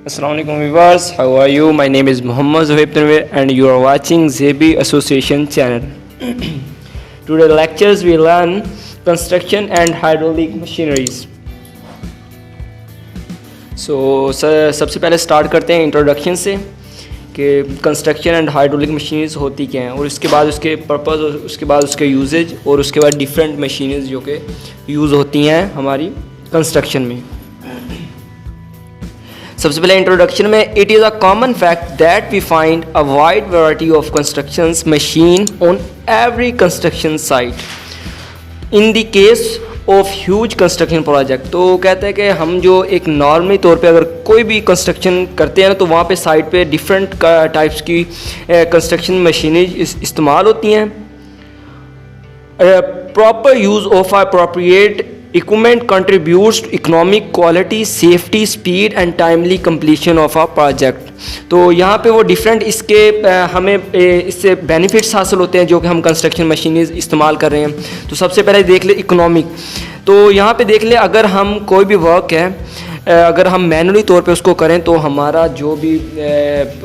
Assalamualaikum viewers, how are you? My name is Muhammad Zohaib Tanwir and you are watching Zebi Association channel. Today lectures we learn construction and hydraulic machineries. सबसे पहले start करते हैं introduction से कि construction and hydraulic machineries होती क्या हैं और उसके बाद उसके पर्पस और उसके बाद उसके यूजेज और उसके बाद डिफरेंट मशीनरीज जो कि यूज़ होती हैं हमारी कंस्ट्रक्शन में. सबसे पहले इंट्रोडक्शन में it is a common fact that we find a wide variety of constructions machine on every construction site in the case of huge construction project. तो कहते हैं कि हम जो एक नॉर्मली तौर पे अगर कोई भी कंस्ट्रक्शन करते हैं ना तो वहाँ पे साइट पे डिफरेंट टाइप्स की कंस्ट्रक्शन मशीनरी इस्तेमाल होती हैं. Proper use of appropriate equipment contributes to economic quality, safety, speed and timely completion of a project. तो यहाँ पे वो डिफरेंट इसके हमें इससे बेनिफिट्स हासिल होते हैं जो कि हम कंस्ट्रक्शन मशीनरीज इस्तेमाल कर रहे हैं. तो सबसे पहले देख ले इकोनॉमिक. तो यहाँ पे देख ले अगर हम कोई भी वर्क है अगर हम मैनुअली तौर पे उसको करें तो हमारा जो भी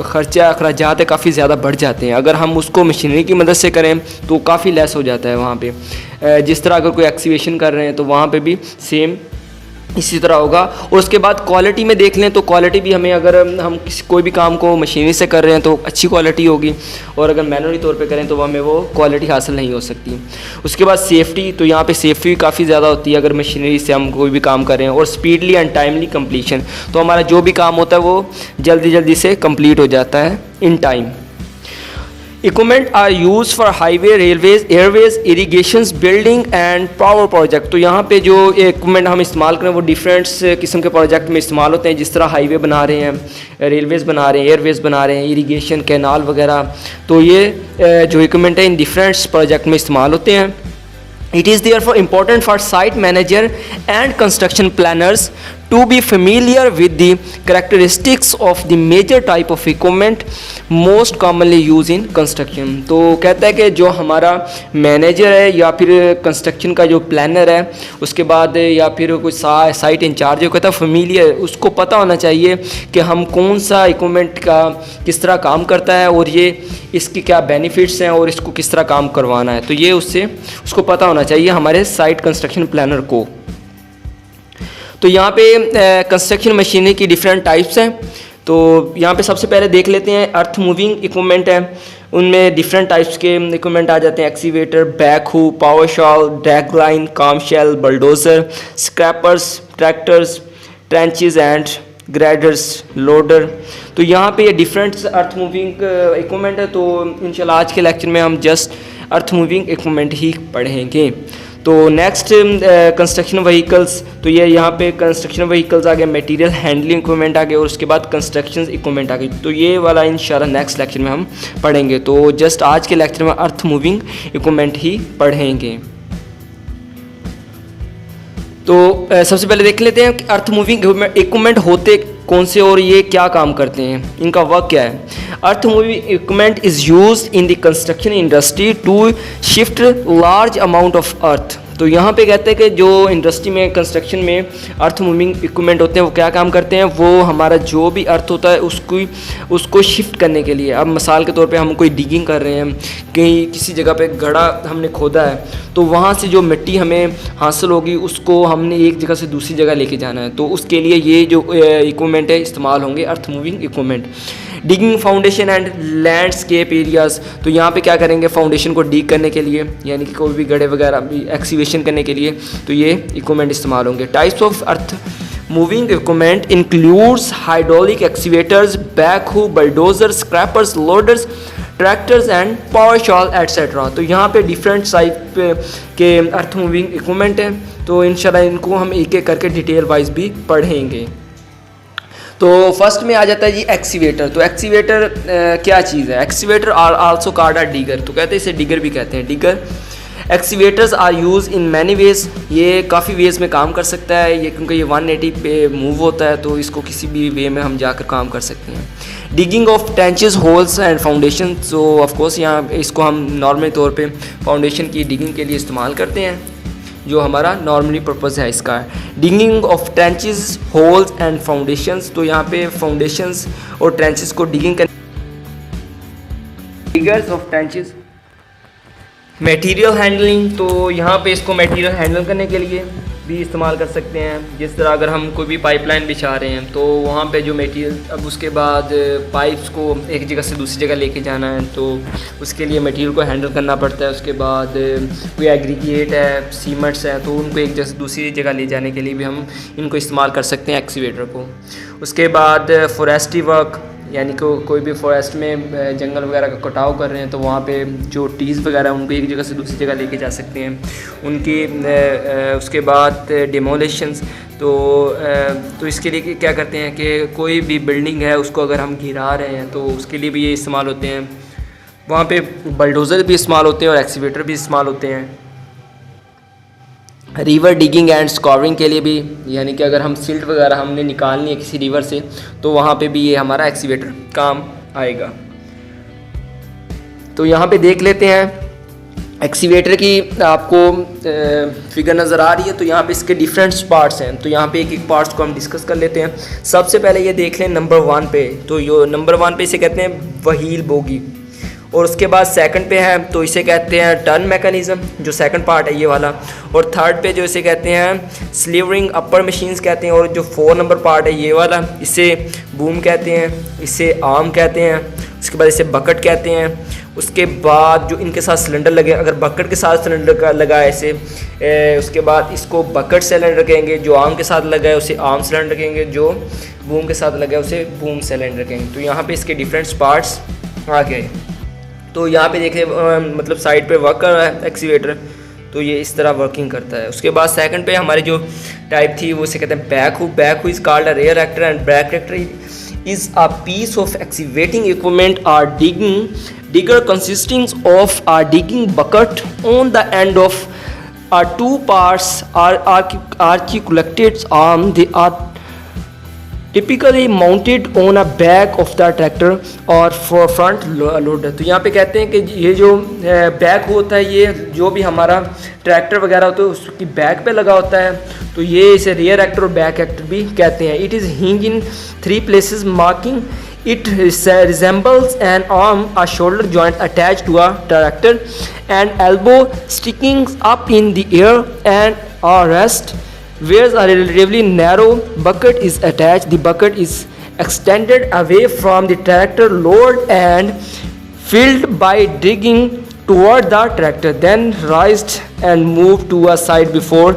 ख़र्चा अखराजात है काफ़ी ज़्यादा बढ़ जाते हैं. अगर हम उसको मशीनरी की मदद से करें तो काफ़ी लेस हो जाता है वहाँ पे. जिस तरह अगर कोई एक्सीवेशन कर रहे हैं तो वहाँ पे भी सेम इसी तरह होगा. और उसके बाद क्वालिटी में देख लें तो क्वालिटी भी हमें अगर हम कोई भी काम को मशीनरी से कर रहे हैं तो अच्छी क्वालिटी होगी और अगर मैनुअली तौर पे करें तो हमें वो क्वालिटी हासिल नहीं हो सकती. उसके बाद सेफ्टी. तो यहाँ पे सेफ्टी भी काफ़ी ज़्यादा होती है अगर मशीनरी से हम कोई भी काम कर रहे हैं. और स्पीडली एंड टाइमली कंप्लीशन. तो हमारा जो भी काम होता है वो जल्दी से कंप्लीट हो जाता है in time. Equipment are used for highway, railways, airways, irrigations, building and power project. तो यहाँ पे जो इक्विपमेंट हम इस्तेमाल करें वो डिफरेंट किस्म के प्रोजेक्ट में इस्तेमाल होते हैं. जिस तरह हाईवे बना रहे हैं, रेलवेज़ बना रहे हैं, एयरवेज़ बना रहे हैं, इरिगेशन, कैनाल वगैरह. तो ये जो इक्विपमेंट है इन डिफरेंट प्रोजेक्ट में इस्तेमाल होते हैं. It is therefore important for site manager and construction planners to be familiar with the characteristics of the major type of equipment most commonly used in construction. तो कहता है कि जो हमारा मैनेजर है या फिर कंस्ट्रक्शन का जो प्लानर है उसके बाद या फिर कोई साइट इंचार्ज है, कहता है फेमिलियर, उसको पता होना चाहिए कि हम कौन सा इक्विपमेंट का किस तरह काम करता है और ये इसकी क्या बेनिफिट्स हैं और इसको किस तरह काम करवाना है. तो ये उसको पता होना चाहिए हमारे साइट कंस्ट्रक्शन प्लानर को. तो यहाँ पे कंस्ट्रक्शन मशीनरी की डिफरेंट टाइप्स हैं. तो यहाँ पे सबसे पहले देख लेते हैं अर्थ मूविंग इक्विपमेंट है. उनमें डिफरेंट टाइप्स के इक्विपमेंट आ जाते हैं. Excavator, backhoe, power shovel, drag line, clamshell, bulldozer, scrapers, tractors, trenchers and graders, loader. तो यहाँ पे ये डिफरेंट अर्थ मूविंग इक्विपमेंट है. तो इंशाल्लाह आज के लेक्चर में हम जस्ट अर्थ मूविंग इक्विपमेंट ही पढ़ेंगे. तो नेक्स्ट कंस्ट्रक्शन व्हीकल्स. तो ये यहाँ पे कंस्ट्रक्शन व्हीकल्स आ गए, मटेरियल हैंडलिंग इक्विपमेंट आ गए और उसके बाद कंस्ट्रक्शन इक्विपमेंट आ गई. तो ये वाला इंशाल्लाह नेक्स्ट लेक्चर में हम पढ़ेंगे. तो जस्ट आज के लेक्चर में अर्थ मूविंग इक्विपमेंट ही पढ़ेंगे. तो सबसे पहले देख लेते हैं कि अर्थ मूविंग इक्विपमेंट होते कौन से और ये क्या काम करते हैं, इनका वर्क क्या है. Earth moving equipment is used in the construction industry to shift large amount of earth. तो यहाँ पे कहते हैं कि जो इंडस्ट्री में कंस्ट्रक्शन में अर्थ मूविंग इक्विपमेंट होते हैं वो क्या काम करते हैं, वो हमारा जो भी अर्थ होता है उसको शिफ्ट करने के लिए. अब मिसाल के तौर पे हम कोई डिगिंग कर रहे हैं, कहीं किसी जगह पे गड्ढा हमने खोदा है तो वहाँ से जो मिट्टी हमें हासिल होगी उसको हमने एक जगह से दूसरी जगह लेके जाना है. तो उसके लिए ये जो इक्विपमेंट है इस्तेमाल होंगे अर्थ moving equipment. Digging foundation and landscape areas. तो यहाँ पे क्या करेंगे, फाउंडेशन को डिग करने के लिए यानी कि कोई भी गड्ढे वगैरह भी एक्सीवेशन करने के लिए तो ये इक्विपमेंट इस्तेमाल होंगे. Types of earth moving equipment includes hydraulic excavators, backhoe, bulldozer, scrapers, loaders, tractors and power shovel etcetera. तो यहाँ पे डिफरेंट टाइप के अर्थ मूविंग इक्विपमेंट हैं. तो इंशाल्लाह इनको हम एक एक करके डिटेल वाइज भी पढ़ेंगे. तो फर्स्ट में आ जाता है जी एक्सीवेटर. तो एक्सीवेटर क्या चीज़ है. Excavator are also called a digger. तो कहते हैं इसे डिगर भी कहते हैं, digger. Excavators are use in many ways. ये काफ़ी वेज में काम कर सकता है ये, क्योंकि ये 180 पे मूव होता है तो इसको किसी भी वे में हम जाकर काम कर सकते हैं. Digging of trenches, holes and foundation. So of course यहाँ इसको हम नॉर्मल तौर पे फाउंडेशन की डिगिंग के लिए इस्तेमाल करते हैं. जो हमारा नॉर्मली पर्पज़ है इसका। Digging of trenches, holes and foundations, तो यहाँ पे फाउंडेशंस और ट्रेंचेस को डिगिंग कर। Figures of trenches. Material handling, तो यहाँ पे इसको मटेरियल हैंडल करने के लिए भी इस्तेमाल कर सकते हैं। जिस तरह अगर हम कोई भी पाइपलाइन बिछा रहे हैं तो वहाँ पे जो मटेरियल, अब उसके बाद पाइप्स को एक जगह से दूसरी जगह लेके जाना है तो उसके लिए मटेरियल को हैंडल करना पड़ता है। उसके बाद कोई एग्रीगेट है, सीमेंट्स हैं, तो उनको एक जगह से दूसरी जगह ले जाने के लिए भी हम इनको इस्तेमाल कर सकते हैं एक्सीवेटर को। उसके बाद फॉरेस्ट्री वर्क, यानी कि कोई भी फॉरेस्ट में जंगल वगैरह का कटाव कर रहे हैं तो वहाँ पे जो ट्रीज़ वगैरह उनको एक जगह से दूसरी जगह लेके जा सकते हैं उनकी। उसके बाद डिमोलिशंस, तो इसके लिए क्या करते हैं कि कोई भी बिल्डिंग है उसको अगर हम गिरा रहे हैं तो उसके लिए भी ये इस्तेमाल होते हैं। वहाँ पे बलडोज़र भी इस्तेमाल होते हैं और एक्सीवेटर भी इस्तेमाल होते हैं। रिवर डिगिंग एंड स्कॉरिंग के लिए भी, यानी कि अगर हम सिल्ट वगैरह हमने निकालनी है किसी रिवर से तो वहाँ पे भी ये हमारा एक्सीवेटर काम आएगा। तो यहाँ पे देख लेते हैं एक्सीवेटर की, आपको फिगर नज़र आ रही है। तो यहाँ पे इसके डिफरेंट पार्ट्स हैं, तो यहाँ पे एक एक पार्ट्स को हम डिस्कस कर लेते हैं। सबसे पहले ये देख लें नंबर 1 पे, तो यो नंबर 1 पे इसे कहते हैं व्हील बोगी। और उसके बाद सेकंड पे है तो इसे कहते हैं टर्न मैकेनिज़्म, जो सेकंड पार्ट है ये वाला। और थर्ड पे जो इसे कहते हैं स्लीवरिंग अपर मशीन्स कहते हैं। और जो 4 नंबर पार्ट है ये वाला, इसे बूम कहते हैं, इसे आर्म कहते हैं। उसके बाद इसे बकेट कहते हैं। उसके बाद जो इनके साथ सिलेंडर लगे, अगर बकेट के साथ सिलेंडर का लगा है इसे, उसके बाद इसको बकेट सिलेंडर कहेंगे। जो आर्म के साथ लगा है उसे आर्म सिलेंडर कहेंगे, जो बूम के साथ लगा है उसे बूम सिलेंडर कहेंगे। तो यहाँ पे इसके डिफरेंट पार्ट्स आ गए। तो यहाँ पे देखें मतलब साइड पे वर्क कर रहा है एक्सीवेटर, तो ये इस तरह वर्किंग करता है। उसके बाद सेकंड पे हमारी जो टाइप थी वो इसे कहते हैं backhoe. Backhoe is called a rear actor and back actor is a piece of excavating equipment or digger consisting of a digging bucket on the end of two parts are articulated arm. They are typically mounted on a back of the tractor or for front loader। तो यहाँ पे कहते हैं कि ये जो back होता है, ये जो भी हमारा ट्रैक्टर वगैरह होता है उसकी बैक पे लगा होता है, तो ये इसे रियर एक्टर और बैक एक्टर भी कहते हैं। It is hinge in 3 places marking it resembles an arm, a shoulder joint attached to a tractor, and elbow sticking up in the air, and a rest where a relatively narrow bucket is attached. The bucket is extended away from the tractor load and filled by digging toward the tractor, then raised and moved to a side before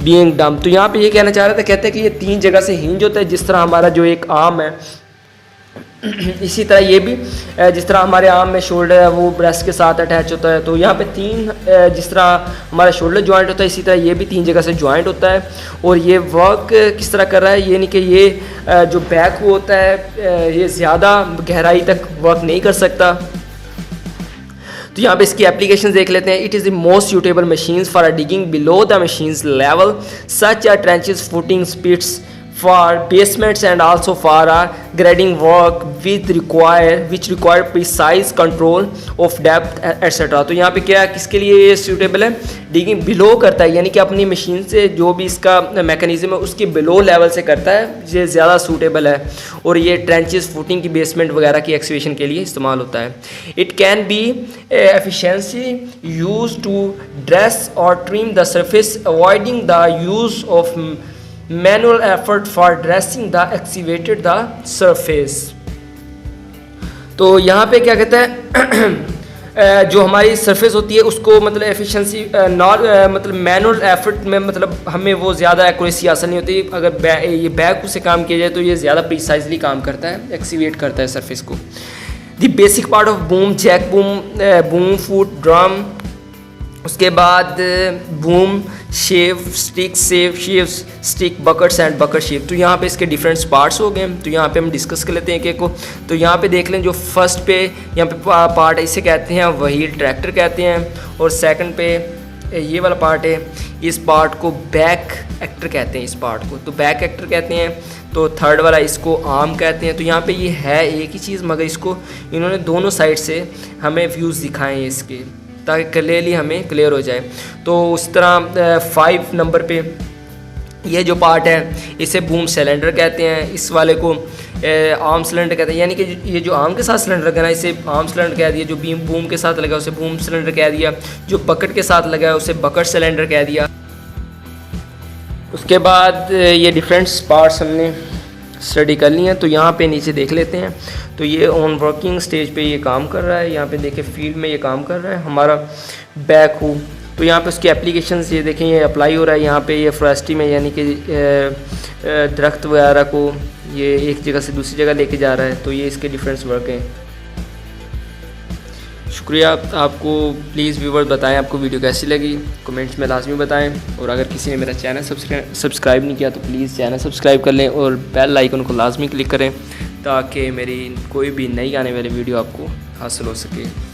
being dumped। तो यहाँ पे ये कहना चाह रहा था, कहते हैं कि ये 3 जगह से हिंज होता है। जिस तरह हमारा जो एक आर्म है इसी तरह ये भी, जिस तरह हमारे आर्म में शोल्डर है वो ब्रेस्ट के साथ अटैच होता है, तो यहाँ पे 3 जिस तरह हमारा शोल्डर जॉइंट होता है इसी तरह ये भी 3 जगह से जॉइंट होता है। और ये वर्क किस तरह कर रहा है, ये नहीं कि ये जो बैक होता है ये ज़्यादा गहराई तक वर्क नहीं कर सकता। तो यहाँ पे इसकी एप्लीकेशन देख लेते हैं। It is the most suitable machines for digging below the machines level such a trenches, footing, spits, for basements and also for grading work which require precise control of depth etc। तो यहाँ पे क्या किसके लिए ये suitable है, digging below करता है, यानी कि अपनी मशीन से जो भी इसका मैकेनिज्म है उसके बिलो लेवल से करता है, ये ज़्यादा सूटेबल है। और ये ट्रेंचेस, फुटिंग की, बेसमेंट वगैरह की एक्सकेवेशन के लिए इस्तेमाल होता है। It can be efficiency use to dress or trim the surface avoiding the use of manual effort for dressing the excavated the surface। तो यहाँ पे क्या कहता है जो हमारी सरफेस होती है उसको मतलब एफिशिएंसी मतलब मैनुअल एफर्ट में मतलब हमें वो ज़्यादा एक्यूरेसी हासिल नहीं होती। अगर ये बैक से काम किया जाए तो ये ज़्यादा प्रिसाइजली काम करता है, एक्सीवेट करता है सरफेस को। The basic part of boom, jack boom, boom foot, drum, उसके बाद boom, sheave stick, sheave sheave stick, buckets and bucket sheave. तो यहाँ पे इसके डिफरेंट पार्ट्स हो गए, तो यहाँ पे हम डिस्कस कर लेते हैं एक को। तो यहाँ पे देख लें, जो फर्स्ट पे यहाँ पे पार्ट है इसे कहते हैं व्हील ट्रैक्टर कहते हैं। और सेकंड पे ये वाला पार्ट है, इस पार्ट को बैक एक्टर कहते हैं, इस पार्ट को तो बैक एक्टर कहते हैं। तो थर्ड वाला इसको आर्म कहते हैं। तो यहाँ पे ये है एक ही चीज़, मगर इसको इन्होंने दोनों साइड से हमें व्यूज़ दिखाए हैं इसके। ताकि क्लियरली हमें क्लियर हो जाए। तो उस तरह 5 नंबर पे ये जो पार्ट है इसे बूम सिलेंडर कहते हैं, इस वाले को आर्म सिलेंडर कहते हैं, यानी कि ये जो आर्म के साथ सिलेंडर लगा ना इसे आर्म सिलेंडर कह दिया, जो बूम के साथ लगा उसे बूम सिलेंडर कह दिया, जो बकेट के साथ लगा है उसे बकेट सिलेंडर कह दिया। उसके बाद ये डिफरेंट पार्ट्स हमने स्टडी कर लिए हैं। तो यहाँ पे नीचे देख लेते हैं। तो ये ऑन वर्किंग स्टेज पे ये काम कर रहा है, यहाँ पे देखें फील्ड में ये काम कर रहा है हमारा बैक हो। तो यहाँ पे उसकी एप्लीकेशंस ये देखें ये अप्लाई हो रहा है यहाँ पे, ये फॉरेस्ट्री में यानी कि दरख्त वगैरह को ये एक जगह से दूसरी जगह लेके जा रहा है। तो ये इसके डिफरेंस वर्क हैं। शुक्रिया आपको। प्लीज़ व्यूवर्स बताएं आपको वीडियो कैसी लगी, कमेंट्स में लाजमी बताएं। और अगर किसी ने मेरा चैनल सब्सक्राइब नहीं किया तो प्लीज़ चैनल सब्सक्राइब कर लें और बेल आइकन को लाजमी क्लिक करें ताकि मेरी कोई भी नई आने वाली वीडियो आपको हासिल हो सके।